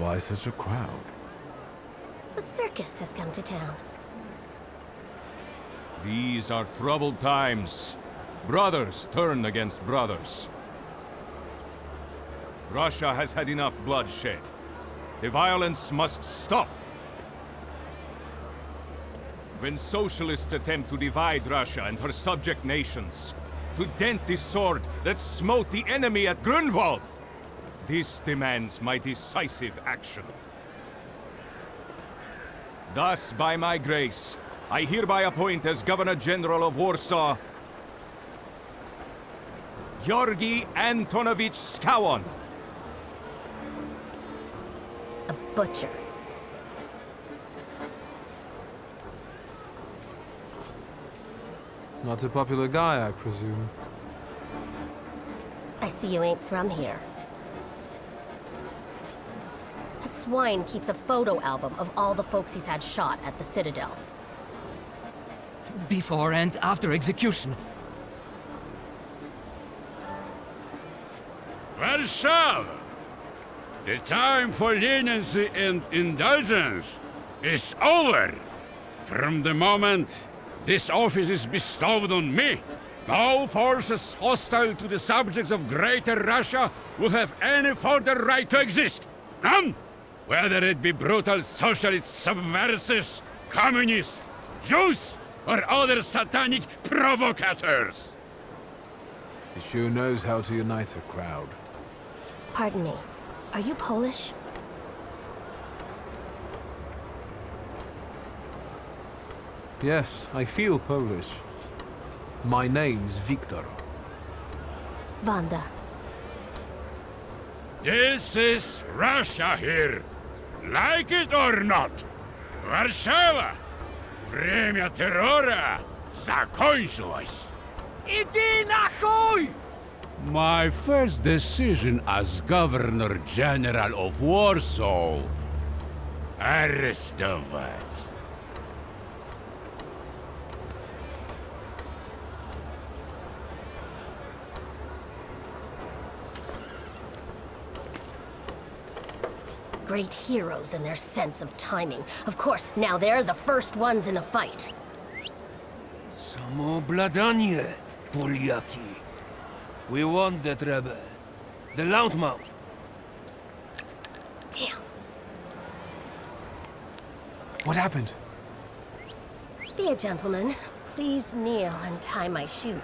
Why such a crowd? A circus has come to town. These are troubled times. Brothers turn against brothers. Russia has had enough bloodshed. The violence must stop. When socialists attempt to divide Russia and her subject nations, to dent the sword that smote the enemy at Grunwald, this demands my decisive action. Thus, by my grace, I hereby appoint as Governor General of Warsaw, Georgi Antonovich Skowon. A butcher. Not a popular guy, I presume. I see you ain't from here. That swine keeps a photo album of all the folks he's had shot at the Citadel. Before and after execution. Warsaw! The time for leniency and indulgence is over. From the moment this office is bestowed on me, no forces hostile to the subjects of Greater Russia will have any further right to exist. None! Whether it be brutal socialist subversives, communists, Jews, or other satanic provocateurs. He sure knows how to unite a crowd. Pardon me, are you Polish? Yes, I feel Polish. My name's Viktor. Wanda. This is Russia here. Like it or not. Warszawa! Время террора закончилось. Иди нахуй! My first decision as Governor General of Warsaw. Arrestować. Great heroes in their sense of timing. Of course, now they're the first ones in the fight. Samoobladanie, Polyaki. We want that rebel. The loudmouth. Damn. What happened? Be a gentleman. Please kneel and tie my shoe.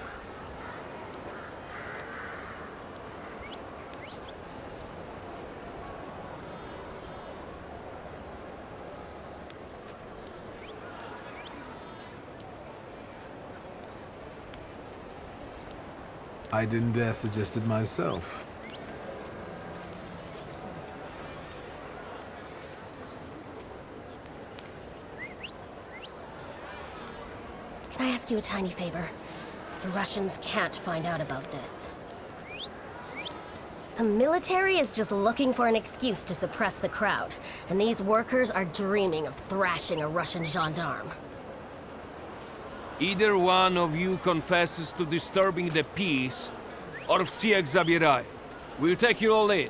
I didn't dare suggest it myself. Can I ask you a tiny favor? The Russians can't find out about this. The military is just looking for an excuse to suppress the crowd, and these workers are dreaming of thrashing a Russian gendarme. Either one of you confesses to disturbing the peace, or всех забирай. We'll take you all in.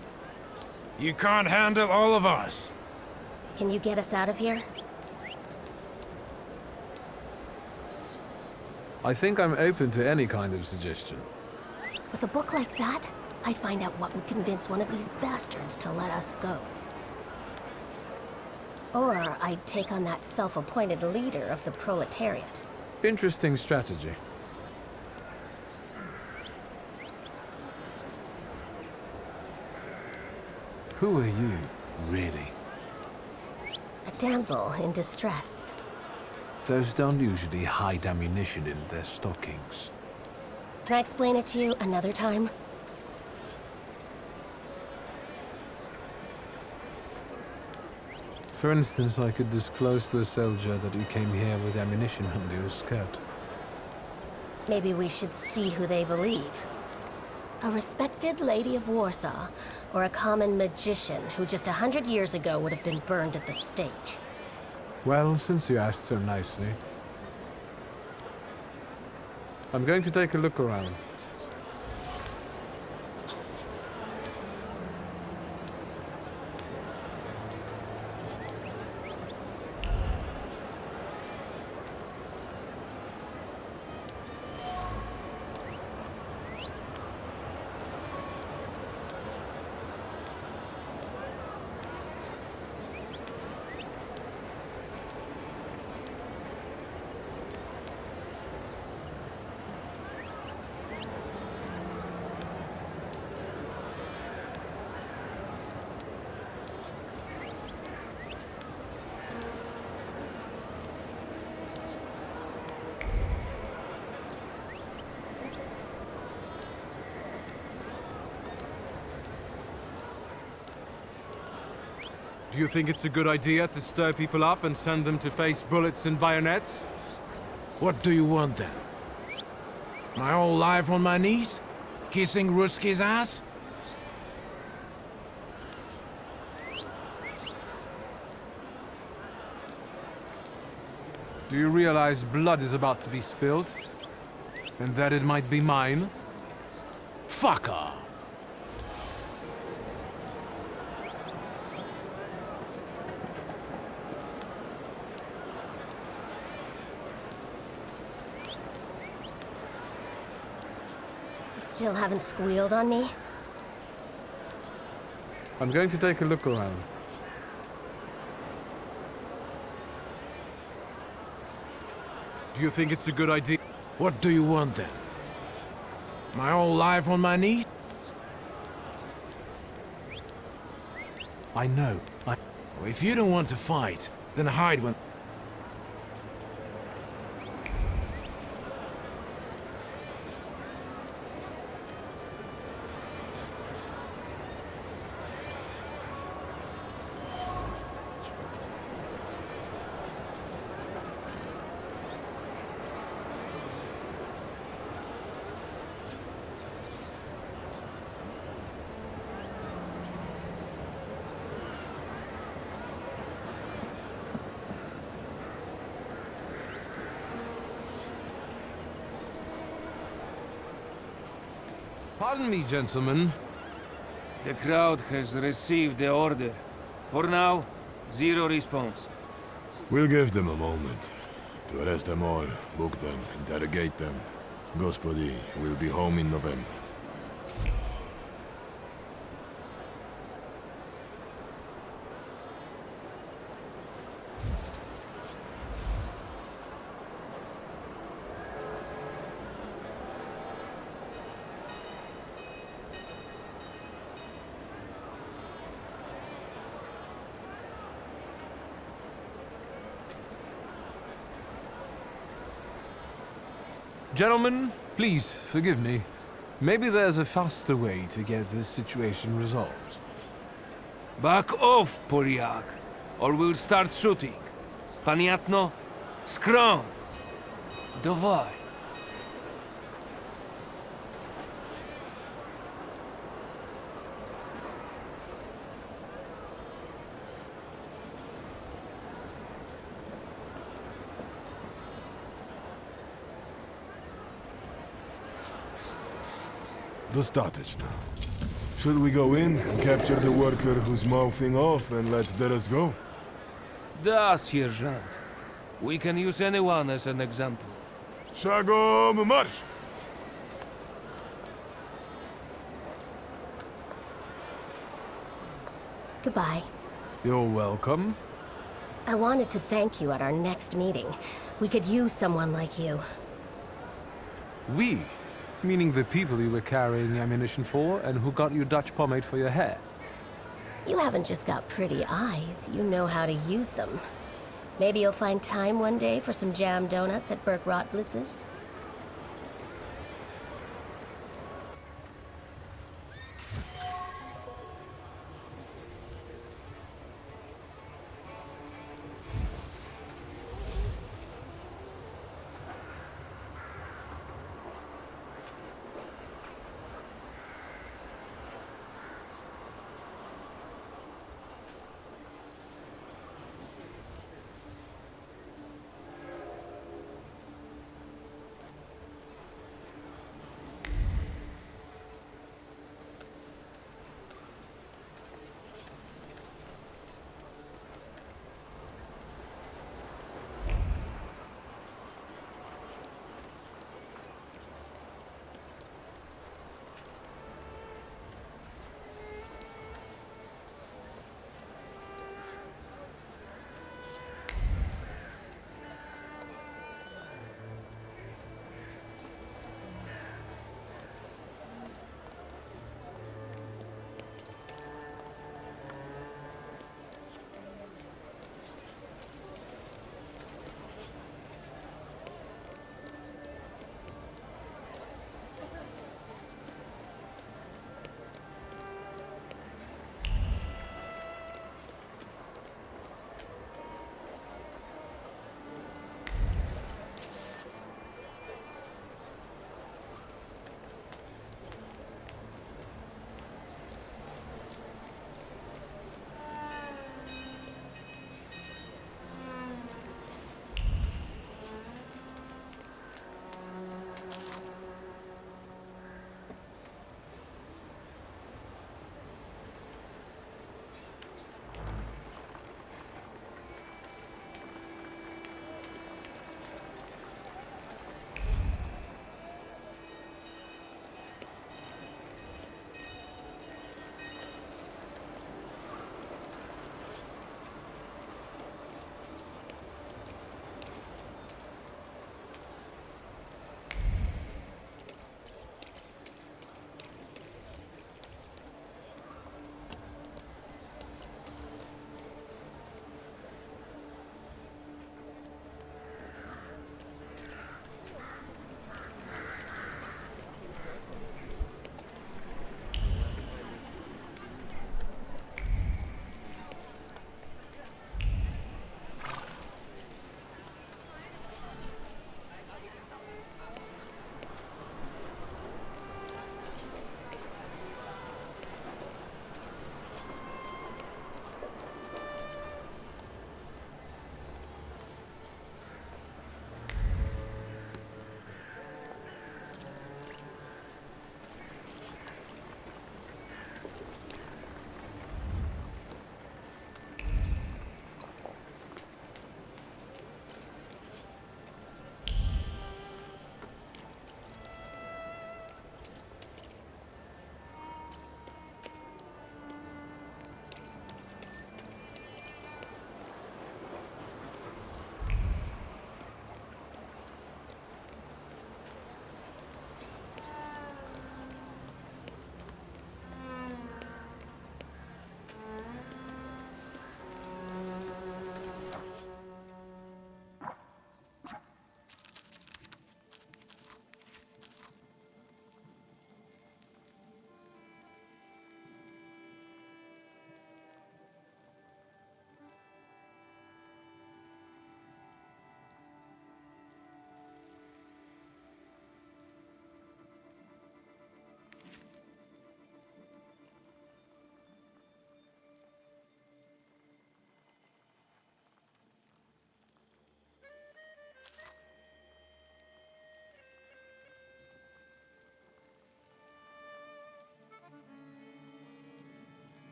You can't handle all of us. Can you get us out of here? I think I'm open to any kind of suggestion. With a book like that, I'd find out what would convince one of these bastards to let us go. Or I'd take on that self-appointed leader of the proletariat. Interesting strategy. Who are you, really? A damsel in distress. Those don't usually hide ammunition in their stockings. Can I explain it to you another time? For instance, I could disclose to a soldier that you came here with ammunition under your skirt. Maybe we should see who they believe. A respected lady of Warsaw, or a common magician who just 100 years ago would have been burned at the stake. Well, since you asked so nicely, I'm going to take a look around. Do you think it's a good idea to stir people up and send them to face bullets and bayonets? What do you want then? My whole life on my knees? Kissing Ruski's ass? Do you realize blood is about to be spilled? And that it might be mine? Fuck off! Still haven't squealed on me? I'm going to take a look around. Do you think it's a good idea? What do you want then? My whole life on my knees? I know. If you don't want to fight, then hide when... Pardon me, gentlemen. The crowd has received the order. For now, zero response. We'll give them a moment. To arrest them all, book them, interrogate them. Gospodi will be home in November. Gentlemen, please forgive me. Maybe there's a faster way to get this situation resolved. Back off, Poliak, or we'll start shooting. Paniatno? Skron! Dawaj. Dostateczno. Should we go in and capture the worker who's mouthing off and let the rest go? Da, sierżant. We can use anyone as an example. Szagom marsz! Goodbye. You're welcome. I wanted to thank you at our next meeting. We could use someone like you. We? Meaning the people you were carrying ammunition for and who got you Dutch pomade for your hair. You haven't just got pretty eyes, you know how to use them. Maybe you'll find time one day for some jam donuts at Burke Rotblitz's?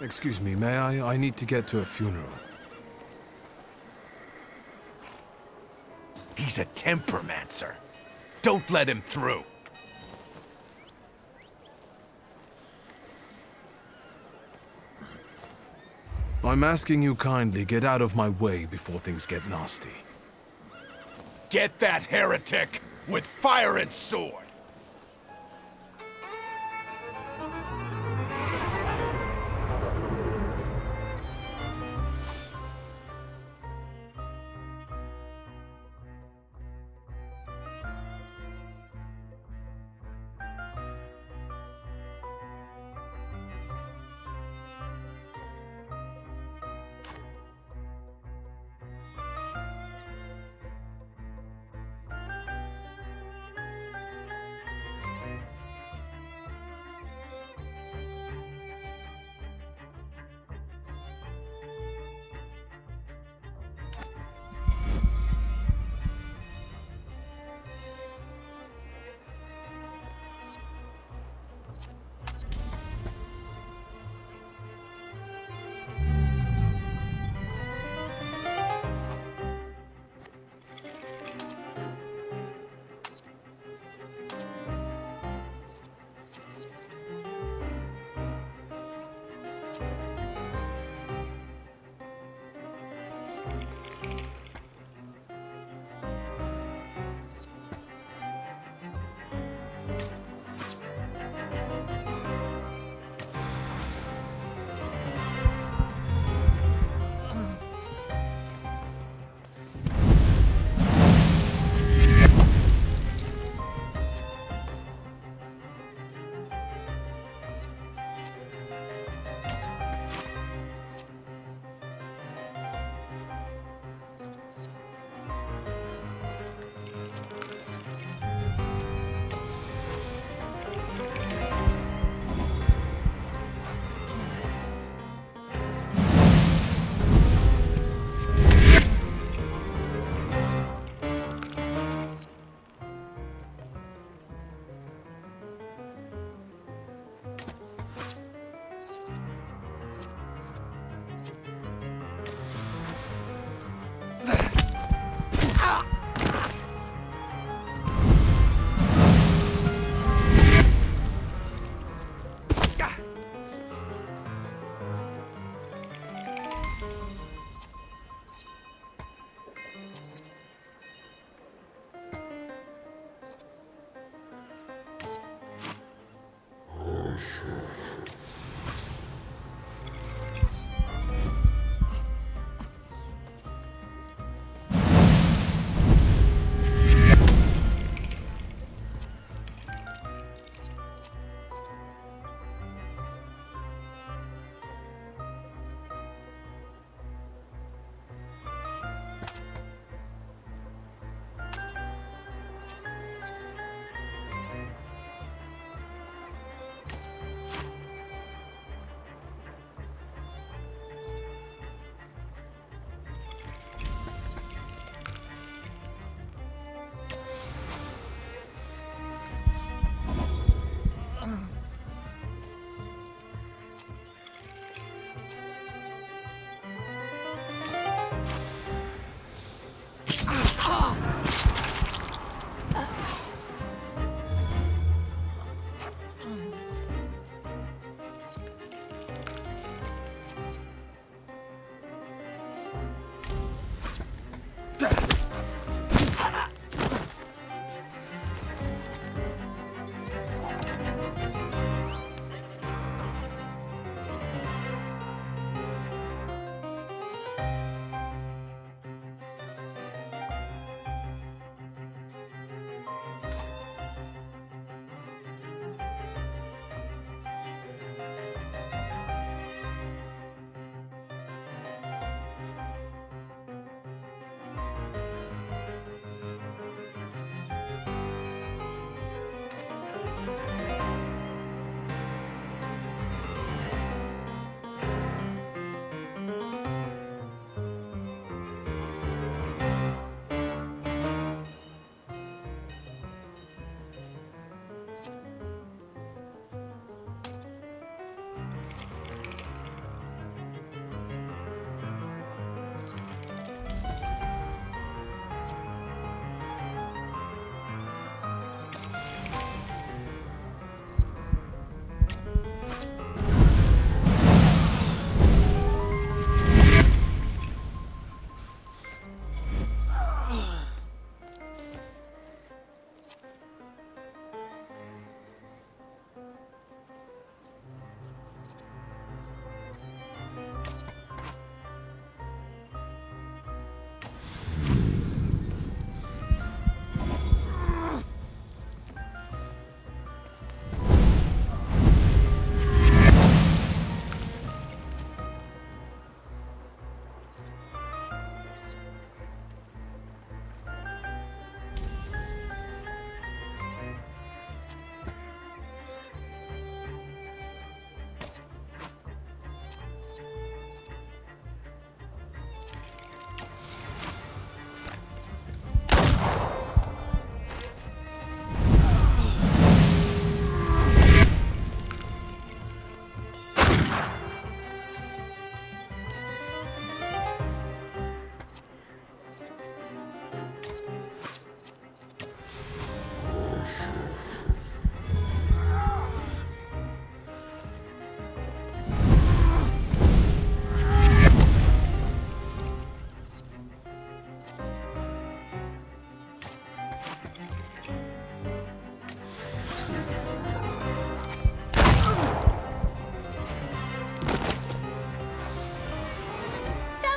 Excuse me, may I? I need to get to a funeral. He's a tempermancer. Don't let him through. I'm asking you kindly, get out of my way before things get nasty. Get that heretic with fire and sword!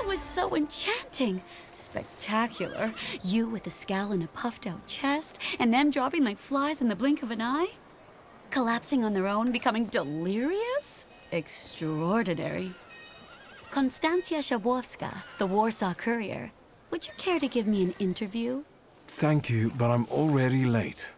was so enchanting. Spectacular. You with a scowl and a puffed-out chest, and them dropping like flies in the blink of an eye? Collapsing on their own, becoming delirious? Extraordinary. Konstancja Szabłowska, the Warsaw Courier. Would you care to give me an interview? Thank you, but I'm already late.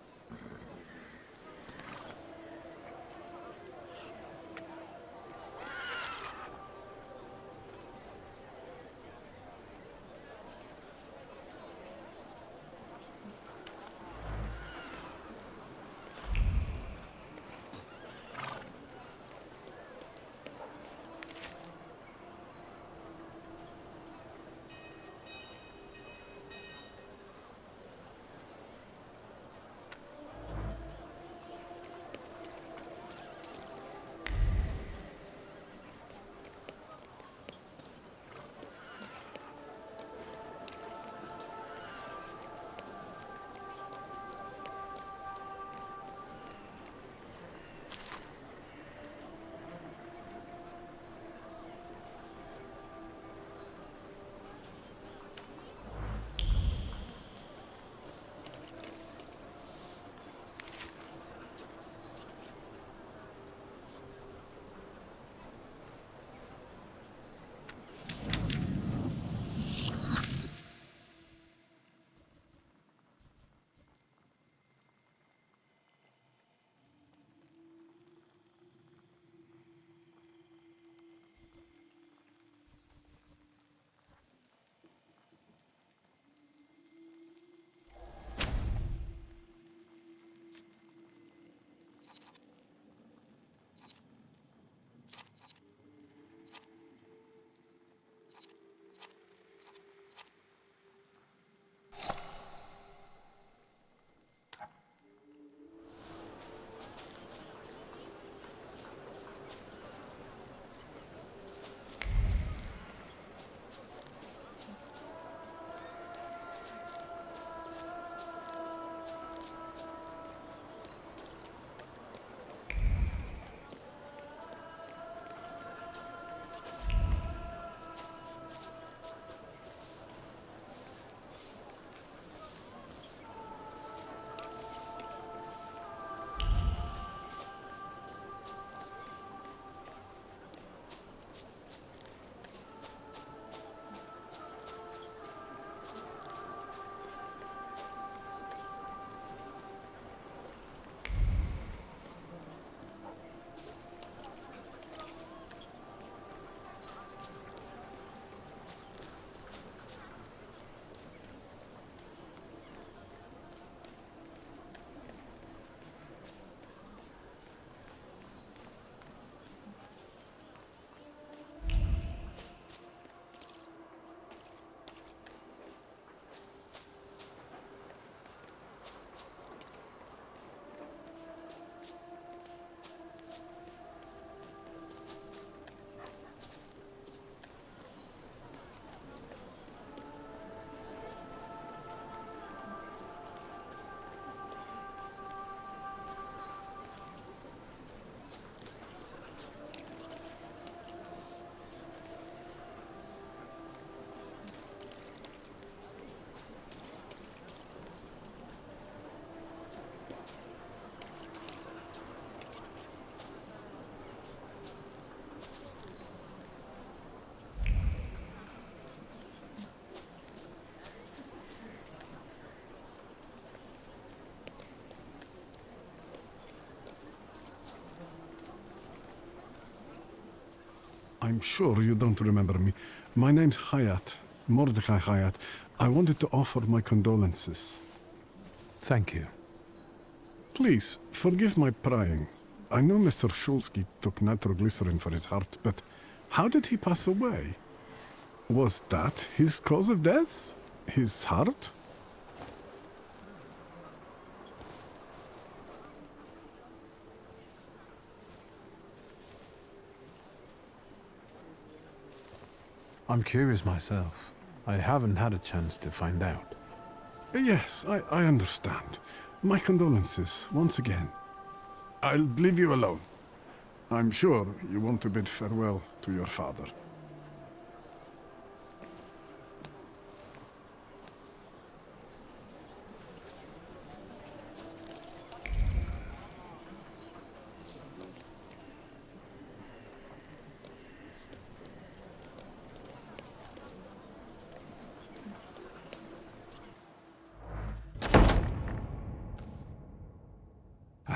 I'm sure you don't remember me. My name's Hayat, Mordecai Hayat. I wanted to offer my condolences. Thank you. Please, forgive my prying. I know Mr. Shulsky took nitroglycerin for his heart, but how did he pass away? Was that his cause of death? His heart? I'm curious myself. I haven't had a chance to find out. Yes, I understand. My condolences, once again. I'll leave you alone. I'm sure you want to bid farewell to your father.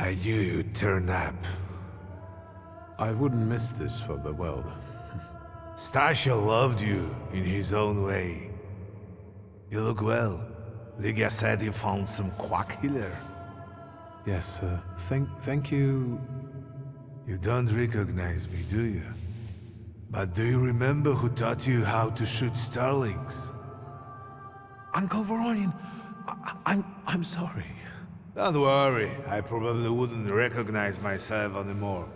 I knew you'd turn up. I wouldn't miss this for the world. Stasha loved you in his own way. You look well. Ligia said you found some quack healer. Yes, sir. Thank you. You don't recognize me, do you? But do you remember who taught you how to shoot starlings? Uncle Veronian, I'm sorry. Don't worry, I probably wouldn't recognize myself anymore.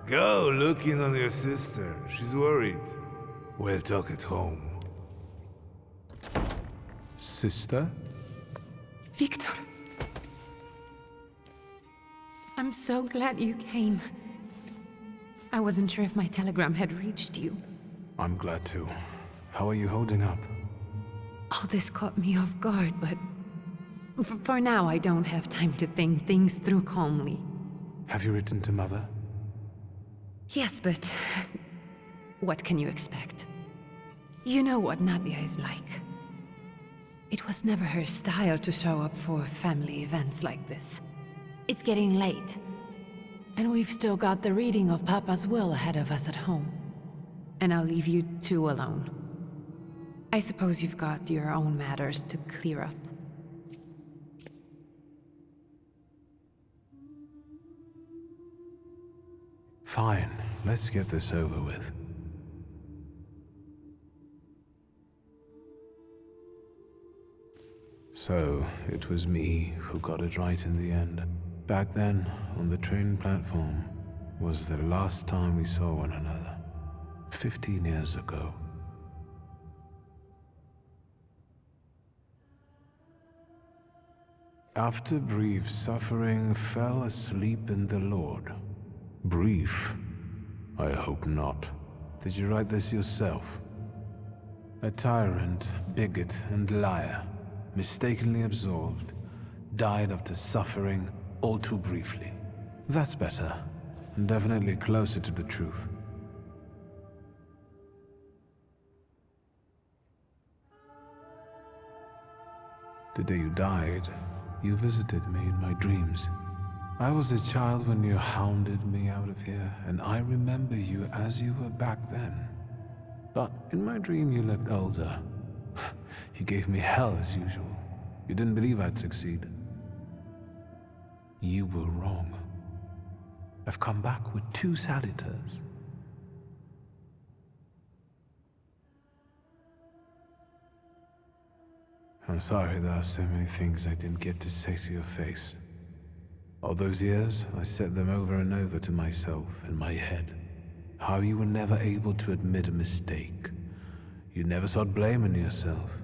Go look in on your sister, she's worried. We'll talk at home. Sister? Victor! I'm so glad you came. I wasn't sure if my telegram had reached you. I'm glad to. How are you holding up? All this caught me off guard, but... For now, I don't have time to think things through calmly. Have you written to Mother? Yes, but... what can you expect? You know what Nadia is like. It was never her style to show up for family events like this. It's getting late. And we've still got the reading of Papa's will ahead of us at home. And I'll leave you two alone. I suppose you've got your own matters to clear up. Fine, let's get this over with. So, it was me who got it right in the end. Back then, on the train platform, was the last time we saw one another. 15 years ago. After brief suffering, fell asleep in the Lord. Brief? I hope not. Did you write this yourself? A tyrant, bigot, and liar, mistakenly absolved, died after suffering all too briefly. That's better, and definitely closer to the truth. The day you died, you visited me in my dreams. I was a child when you hounded me out of here, and I remember you as you were back then. But in my dream you looked older. You gave me hell as usual. You didn't believe I'd succeed. You were wrong. I've come back with 2 salutars. I'm sorry there are so many things I didn't get to say to your face. All those years, I said them over and over to myself in my head. How you were never able to admit a mistake. You never sought blame in yourself.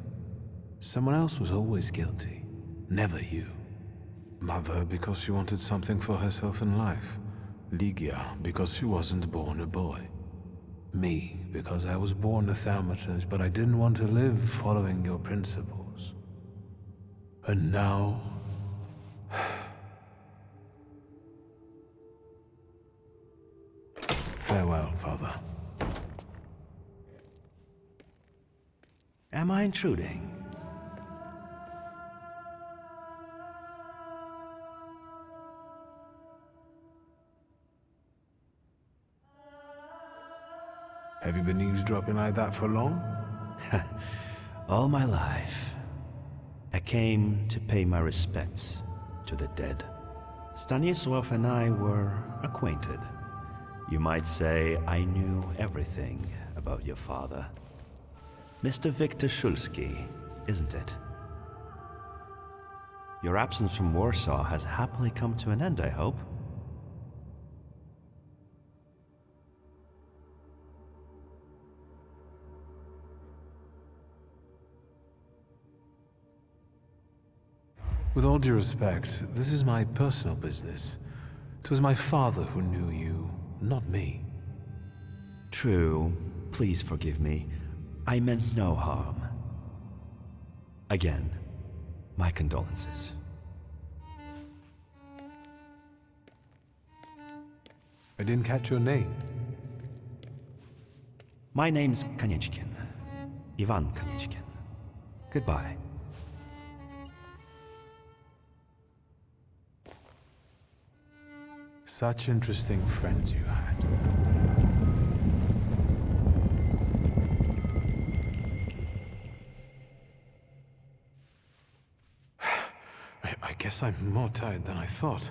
Someone else was always guilty, never you. Mother because she wanted something for herself in life. Ligia because she wasn't born a boy. Me because I was born a Thaumaturge, but I didn't want to live following your principles. And now... Farewell, Father. Am I intruding? Have you been eavesdropping like that for long? All my life. I came to pay my respects to the dead. Stanislav and I were acquainted. You might say I knew everything about your father. Mr. Victor Szulski, isn't it? Your absence from Warsaw has happily come to an end, I hope. With all due respect, this is my personal business. It was my father who knew you, not me. True. Please forgive me. I meant no harm. Again, my condolences. I didn't catch your name. My name's Kaniechkin. Ivan Kaniechkin. Goodbye. Such interesting friends you had. I guess I'm more tired than I thought.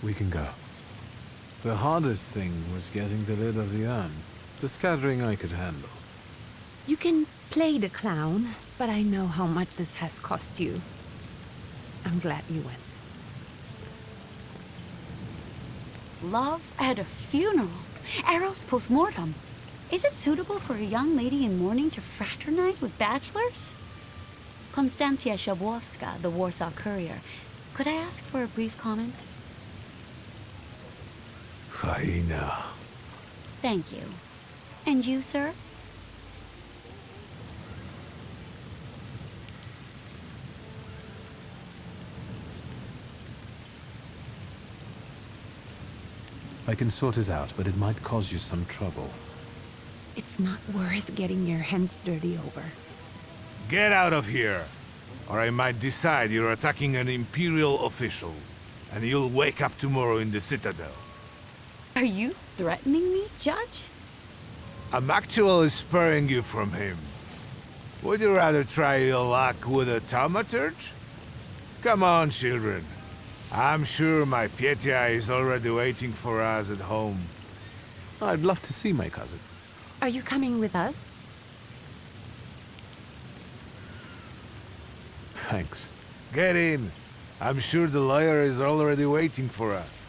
We can go. The hardest thing was getting the lid of the urn. The scattering I could handle. You can play the clown, but I know how much this has cost you. I'm glad you went. Love at a funeral. Eros post-mortem. Is it suitable for a young lady in mourning to fraternize with bachelors? Konstancja Shabwowska, the Warsaw Courier. Could I ask for a brief comment? Hyena. Thank you. And you, sir? I can sort it out, but it might cause you some trouble. It's not worth getting your hands dirty over. Get out of here, or I might decide you're attacking an Imperial official, and you'll wake up tomorrow in the Citadel. Are you threatening me, Judge? I'm actually spurring you from him. Would you rather try your luck with a Thaumaturge? Come on, children. I'm sure my Pietia is already waiting for us at home. I'd love to see my cousin. Are you coming with us? Thanks. Get in. I'm sure the lawyer is already waiting for us.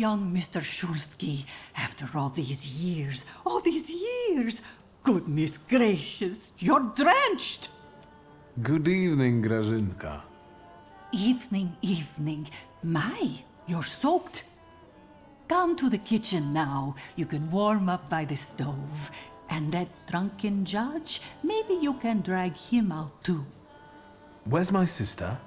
young Mr. Shulsky after all these years. All these years! Goodness gracious, you're drenched! Good evening, Grażynka. Evening, evening. My, you're soaked. Come to the kitchen now. You can warm up by the stove. And that drunken judge, maybe you can drag him out too. Where's my sister?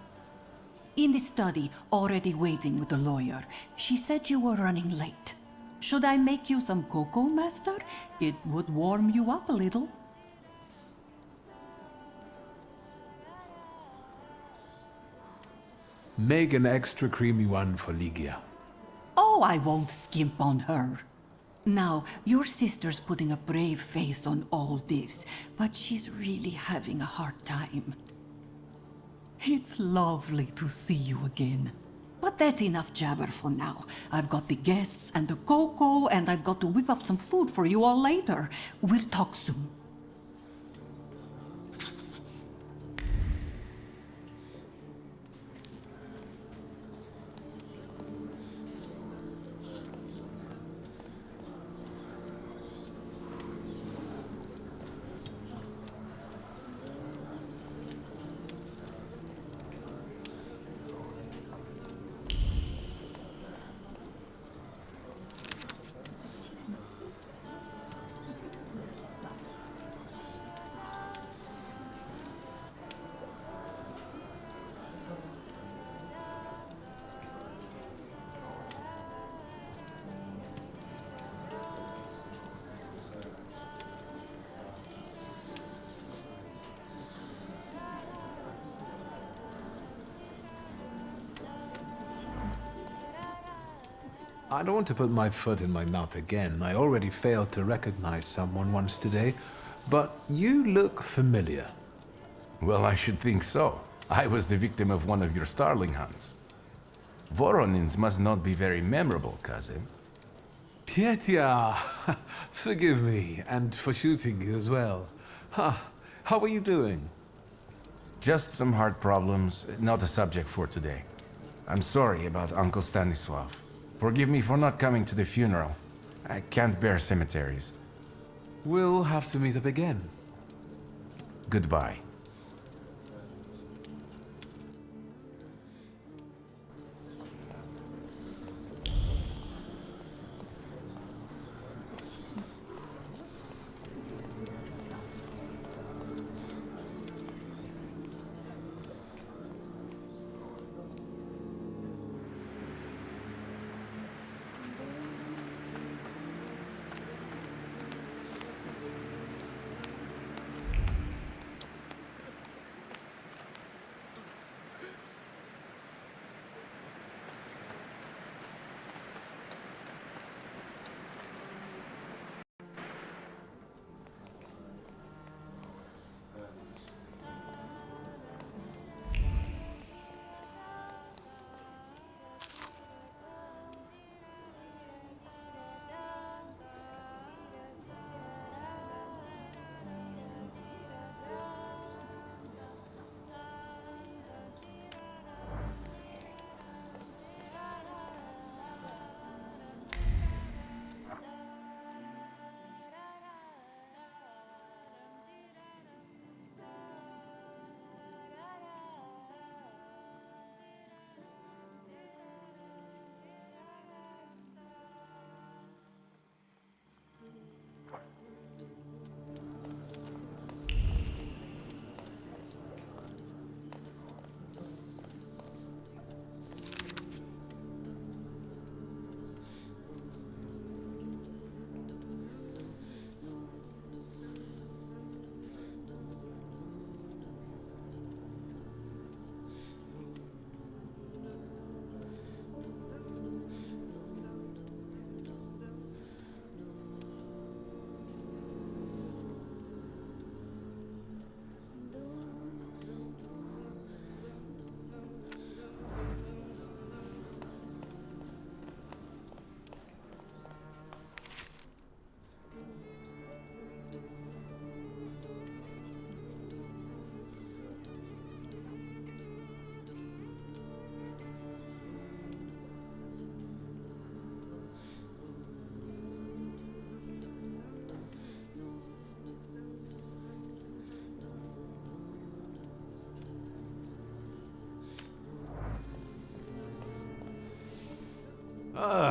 In the study, already waiting with the lawyer. She said you were running late. Should I make you some cocoa, master? It would warm you up a little. Make an extra creamy one for Ligia. Oh, I won't skimp on her. Now, your sister's putting a brave face on all this, but she's really having a hard time. It's lovely to see you again. But that's enough jabber for now. I've got the guests and the cocoa, and I've got to whip up some food for you all later. We'll talk soon. I don't want to put my foot in my mouth again. I already failed to recognize someone once today, but you look familiar. Well, I should think so. I was the victim of one of your starling hunts. Voronins must not be very memorable, cousin. Pietia, forgive me, and for shooting you as well. How are you doing? Just some heart problems, not a subject for today. I'm sorry about Uncle Stanislav. Forgive me for not coming to the funeral. I can't bear cemeteries. We'll have to meet up again. Goodbye.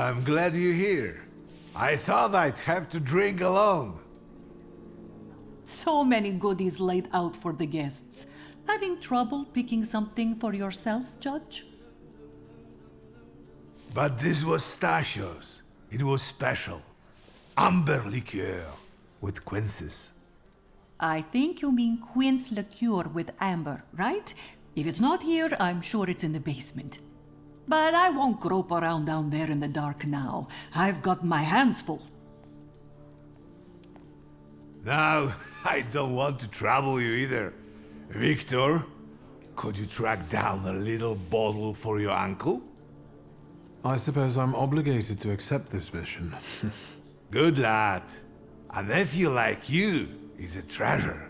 I'm glad you're here. I thought I'd have to drink alone. So many goodies laid out for the guests. Having trouble picking something for yourself, Judge? But this was Stashio's. It was special. Amber liqueur with quinces. I think you mean quince liqueur with amber, right? If it's not here, I'm sure it's in the basement. But I won't grope around down there in the dark now. I've got my hands full. Now, I don't want to trouble you either. Victor, could you track down a little bottle for your uncle? I suppose I'm obligated to accept this mission. Good lad. A nephew like you is a treasure.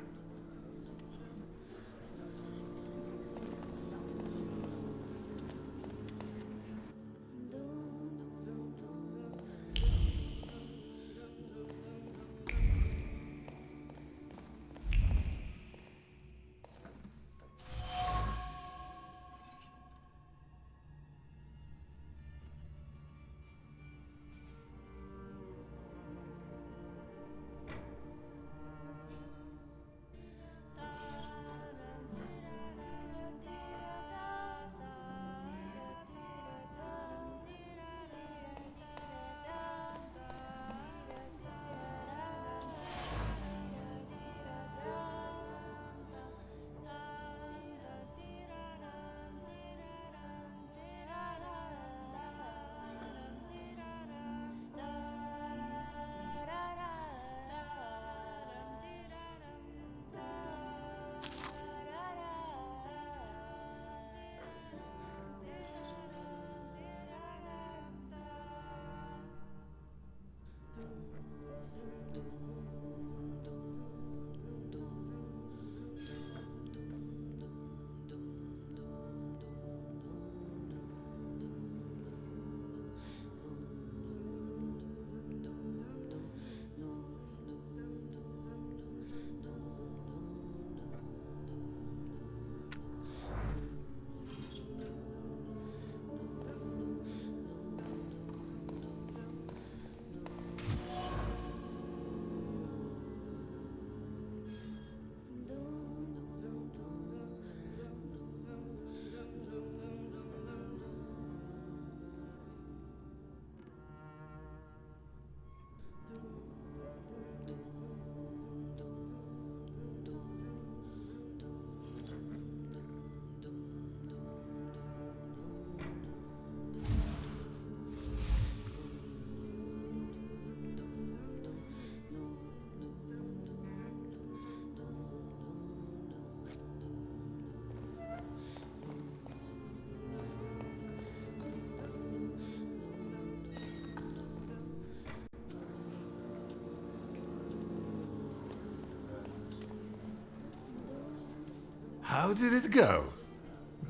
How did it go?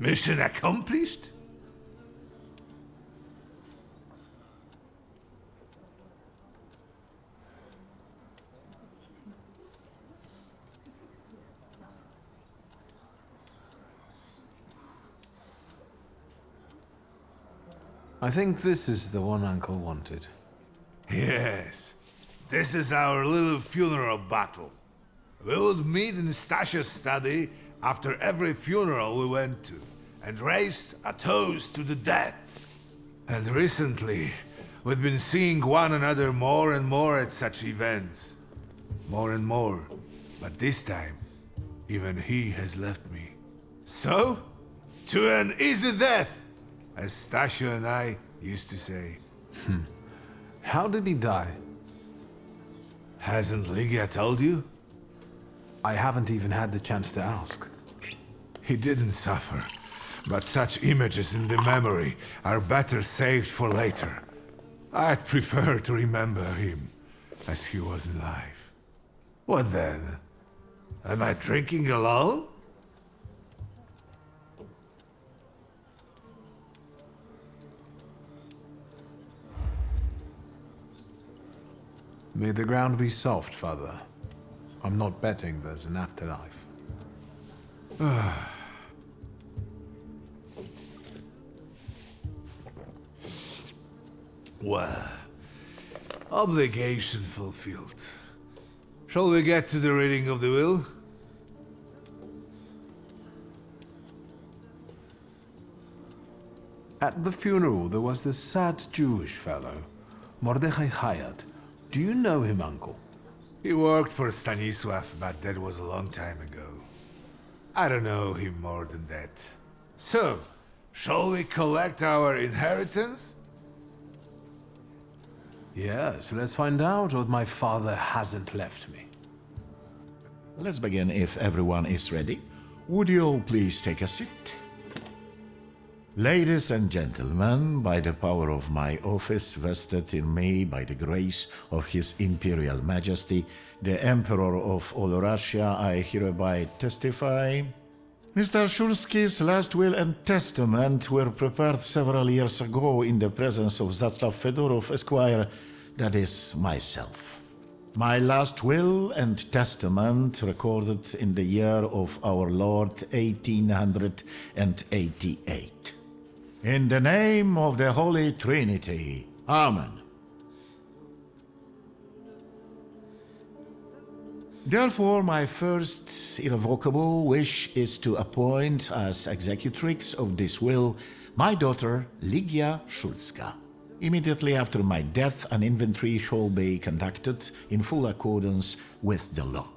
Mission accomplished? I think this is the one Uncle wanted. Yes. This is our little funeral battle. We would meet in Stasha's study after every funeral we went to, and raised a toast to the dead. And recently, we've been seeing one another more and more at such events. More and more. But this time, even he has left me. So, to an easy death, as Stasha and I used to say. How did he die? Hasn't Lygia told you? I haven't even had the chance to ask. He didn't suffer, but such images in the memory are better saved for later. I'd prefer to remember him as he was alive. What then? Am I drinking alone? May the ground be soft, Father. I'm not betting there's an afterlife. Well, obligation fulfilled. Shall we get to the reading of the will? At the funeral, there was this sad Jewish fellow, Mordechai Hayat. Do you know him, Uncle? He worked for Stanisław, but that was a long time ago. I don't know him more than that. So, shall we collect our inheritance? Yes, let's find out what my father hasn't left me. Let's begin if everyone is ready. Would you all please take a seat? Ladies and gentlemen, by the power of my office vested in me by the grace of His Imperial Majesty, the Emperor of all Russia, I hereby testify. Mr. Szulski's last will and testament were prepared several years ago in the presence of Zaslav Fedorov, Esquire, that is, myself. My last will and testament recorded in the year of our Lord 1888. In the name of the Holy Trinity. Amen. Therefore, my first irrevocable wish is to appoint as executrix of this will my daughter, Ligia Szulska. Immediately after my death, an inventory shall be conducted in full accordance with the law.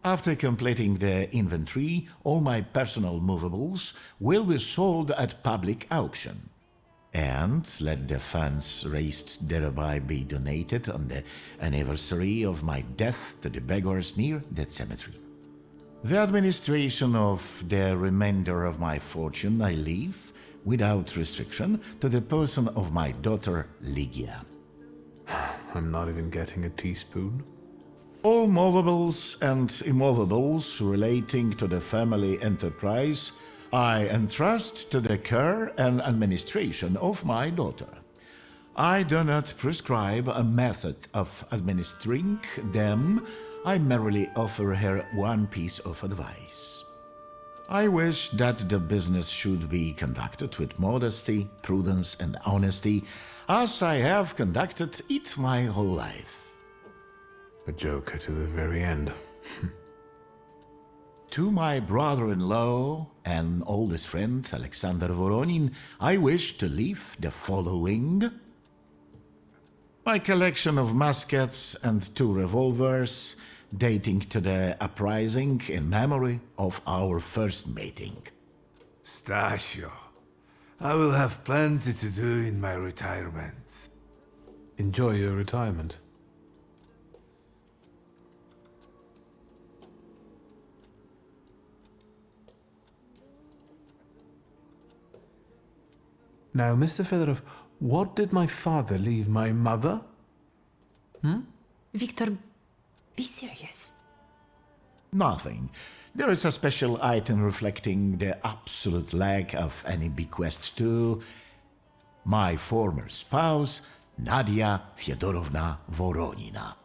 After completing the inventory, all my personal movables will be sold at public auction. And let the funds raised thereby be donated on the anniversary of my death to the beggars near that cemetery. The administration of the remainder of my fortune I leave, without restriction, to the person of my daughter Ligia. I'm not even getting a teaspoon. All movables and immovables relating to the family enterprise I entrust to the care and administration of my daughter. I do not prescribe a method of administering them, I merely offer her one piece of advice. I wish that the business should be conducted with modesty, prudence, and honesty, as I have conducted it my whole life. A joker to the very end. To my brother-in-law and oldest friend, Alexander Voronin, I wish to leave the following. My collection of muskets and 2 revolvers, dating to the uprising in memory of our first meeting. Stasio, I will have plenty to do in my retirement. Enjoy your retirement. Now, Mr. Fedorov, what did my father leave my mother? Victor, be serious. Nothing. There is a special item reflecting the absolute lack of any bequest to my former spouse, Nadia Fyodorovna Voronina.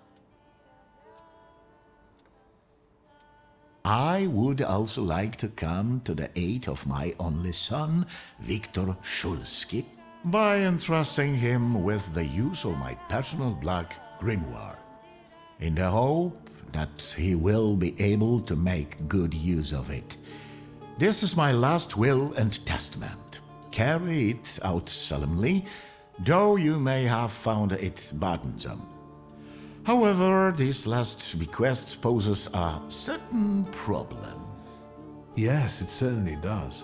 I would also like to come to the aid of my only son, Viktor Szulski, by entrusting him with the use of my personal black grimoire, in the hope that he will be able to make good use of it. This is my last will and testament. Carry it out solemnly, though you may have found it burdensome. However, this last bequest poses a certain problem. Yes, it certainly does.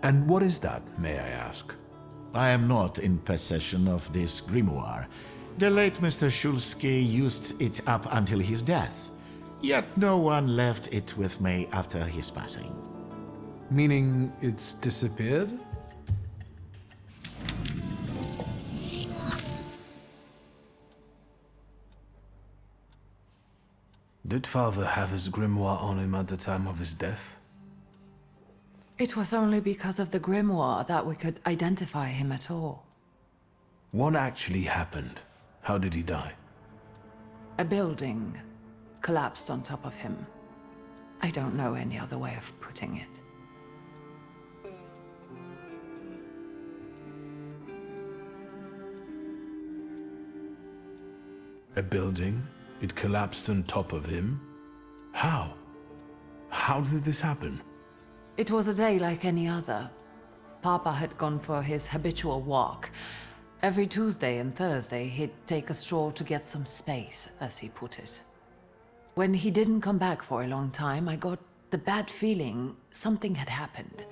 And what is that, may I ask? I am not in possession of this grimoire. The late Mr. Szulski used it up until his death, yet no one left it with me after his passing. Meaning it's disappeared? Did father have his grimoire on him at the time of his death? It was only because of the grimoire that we could identify him at all. What actually happened? How did he die? A building collapsed on top of him. I don't know any other way of putting it. A building? It collapsed on top of him? How? How did this happen? It was a day like any other. Papa had gone for his habitual walk. Every Tuesday and Thursday, he'd take a stroll to get some space, as he put it. When he didn't come back for a long time, I got the bad feeling something had happened.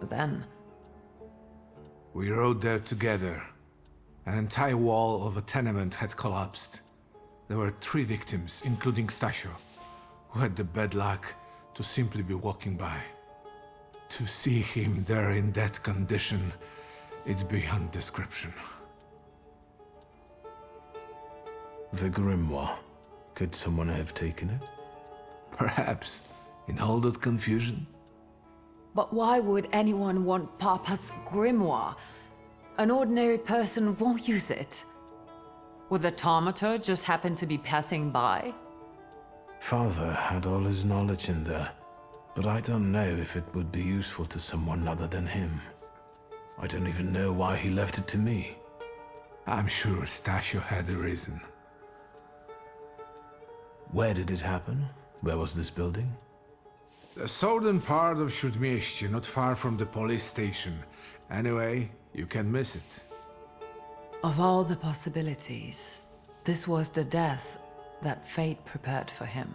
Then... We rode there together. An entire wall of a tenement had collapsed. There were 3 victims, including Stasio, who had the bad luck to simply be walking by. To see him there in that condition, it's beyond description. The grimoire. Could someone have taken it? Perhaps, in all that confusion. But why would anyone want Papa's grimoire? An ordinary person won't use it. Would the Thaumaturge just happen to be passing by? Father had all his knowledge in there, but I don't know if it would be useful to someone other than him. I don't even know why he left it to me. I'm sure Stasio had a reason. Where did it happen? Where was this building? The southern part of Śródmieście, not far from the police station. Anyway, you can miss it. Of all the possibilities, this was the death that fate prepared for him.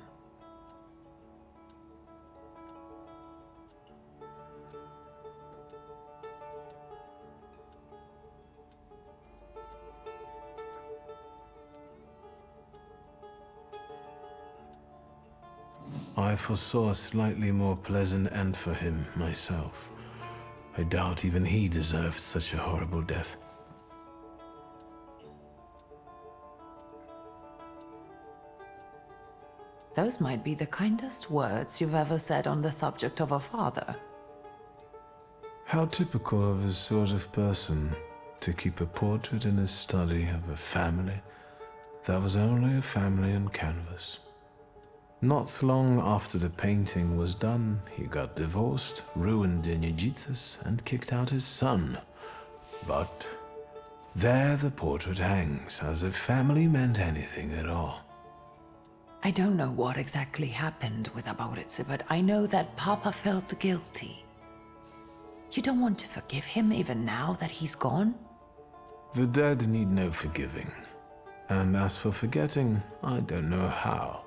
I foresaw a slightly more pleasant end for him, myself. I doubt even he deserved such a horrible death. Those might be the kindest words you've ever said on the subject of a father. How typical of his sort of person to keep a portrait in his study of a family that was only a family on canvas. Not long after the painting was done, he got divorced, ruined the Niedzicas, and kicked out his son. But there the portrait hangs, as if family meant anything at all. I don't know what exactly happened with Abourice, but I know that Papa felt guilty. You don't want to forgive him even now that he's gone? The dead need no forgiving. And as for forgetting, I don't know how.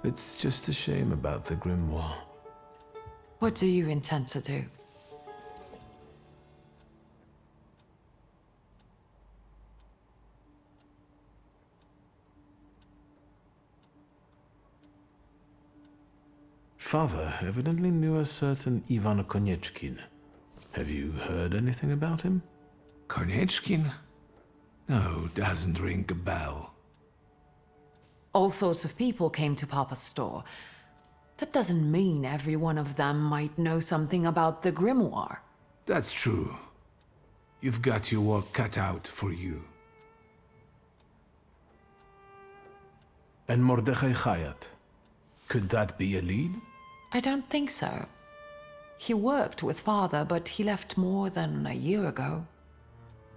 It's just a shame about the grimoire. What do you intend to do? Father evidently knew a certain Ivan Konieczkin. Have you heard anything about him? Konieczkin? No, doesn't ring a bell. All sorts of people came to Papa's store. That doesn't mean every one of them might know something about the grimoire. That's true. You've got your work cut out for you. And Mordechai Chayat. Could that be a lead? I don't think so. He worked with Father, but he left more than a year ago.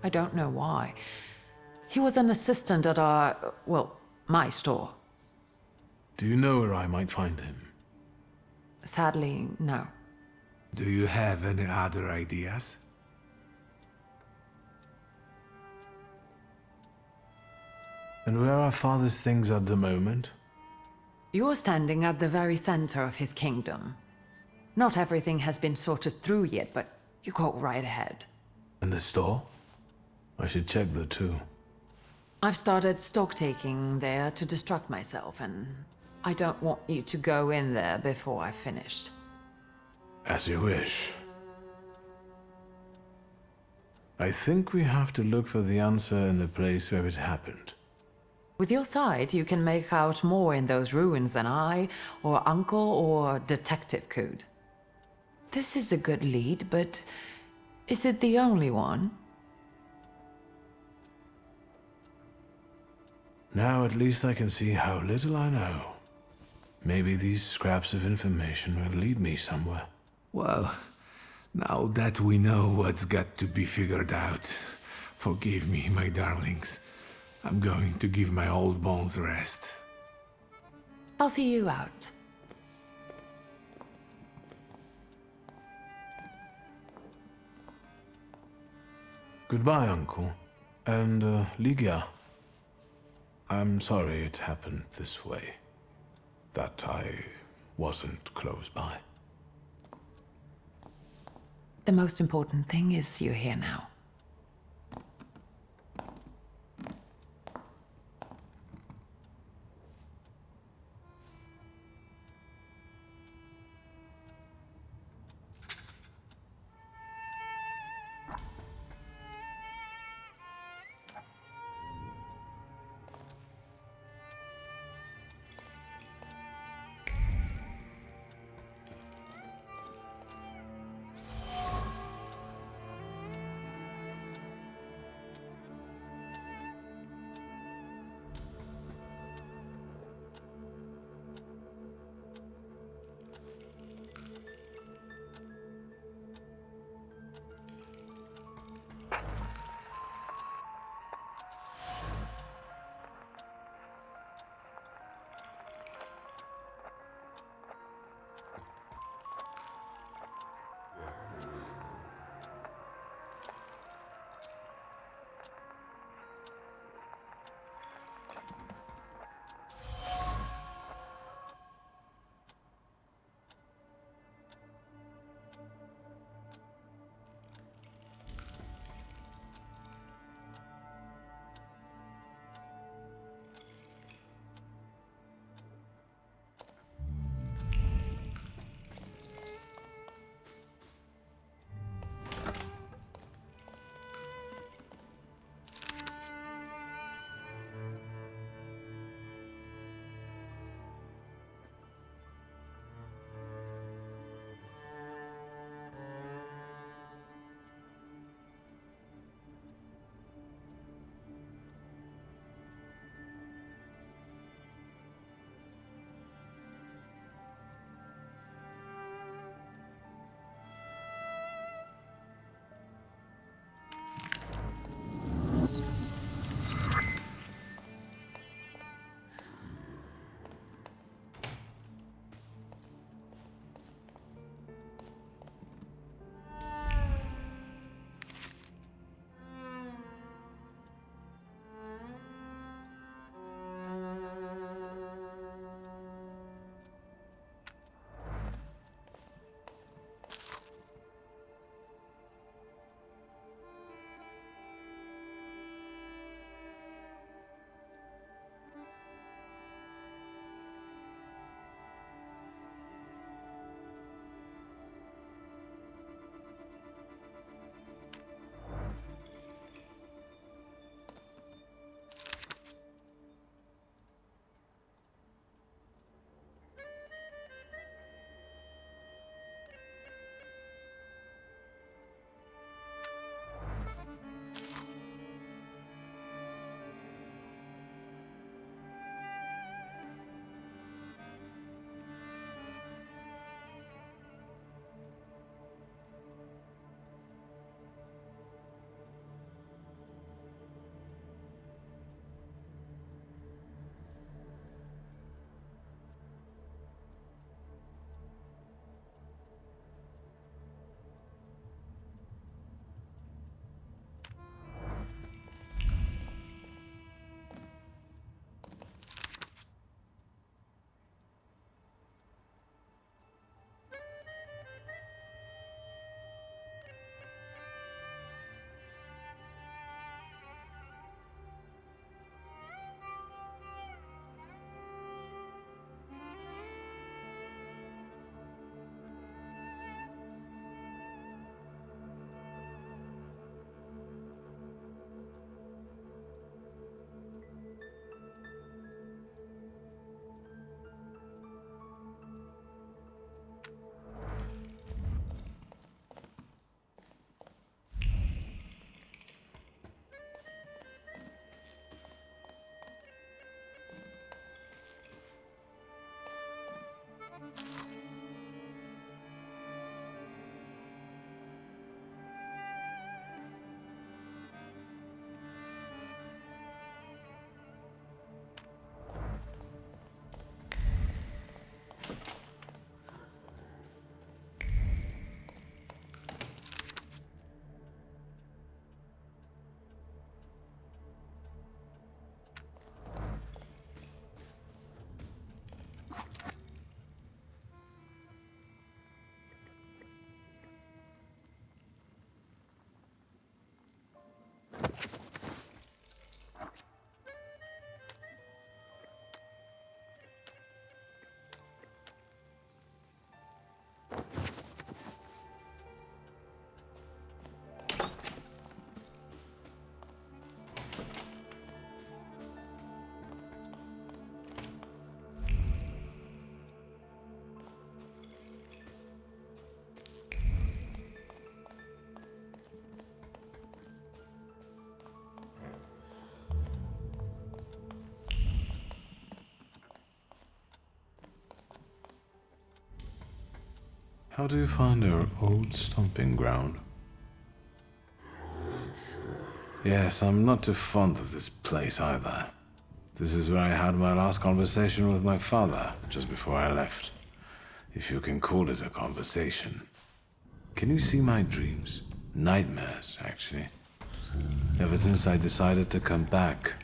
I don't know why. He was an assistant at our, well, my store. Do you know where I might find him? Sadly, no. Do you have any other ideas? And where are Father's things at the moment? You're standing at the very center of his kingdom. Not everything has been sorted through yet, but you go right ahead. And the store? I should check there too. I've started stock-taking there to distract myself, and I don't want you to go in there before I've finished. As you wish. I think we have to look for the answer in the place where it happened. With your sight, you can make out more in those ruins than I, or Uncle, or Detective could. This is a good lead, but is it the only one? Now at least I can see how little I know. Maybe these scraps of information will lead me somewhere. Well, now that we know what's got to be figured out, forgive me, my darlings. I'm going to give my old bones a rest. I'll see you out. Goodbye, Uncle. And, Ligia. I'm sorry it happened this way. That I wasn't close by. The most important thing is you're here now. How do you find our old stomping ground? Yes, I'm not too fond of this place either. This is where I had my last conversation with my father, just before I left. If you can call it a conversation. Can you see my dreams? Nightmares, actually. Ever since I decided to come back,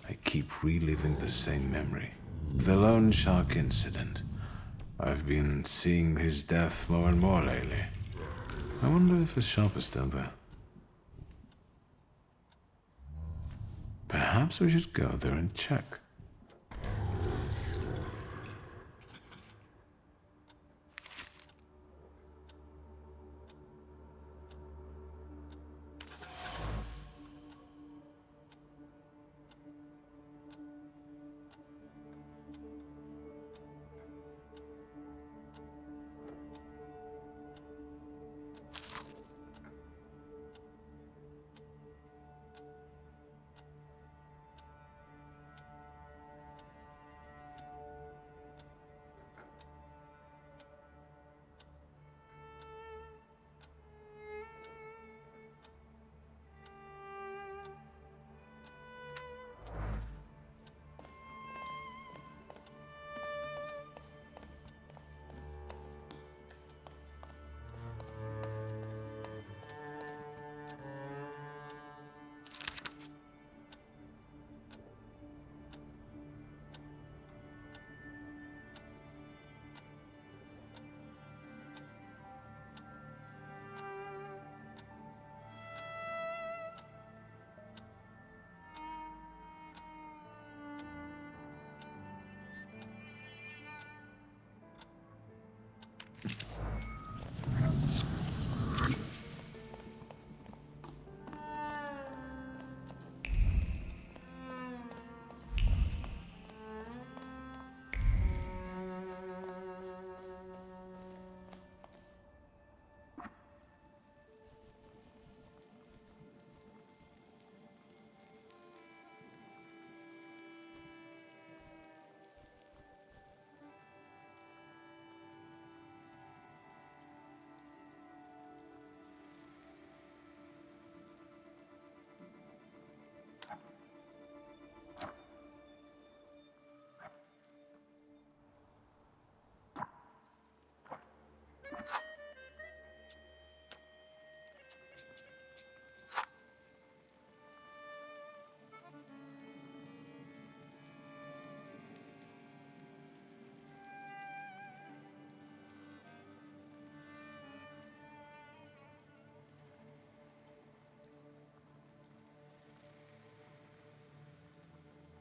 I keep reliving the same memory. The lone shark incident. I've been seeing his death more and more lately. I wonder if his shop is still there. Perhaps we should go there and check.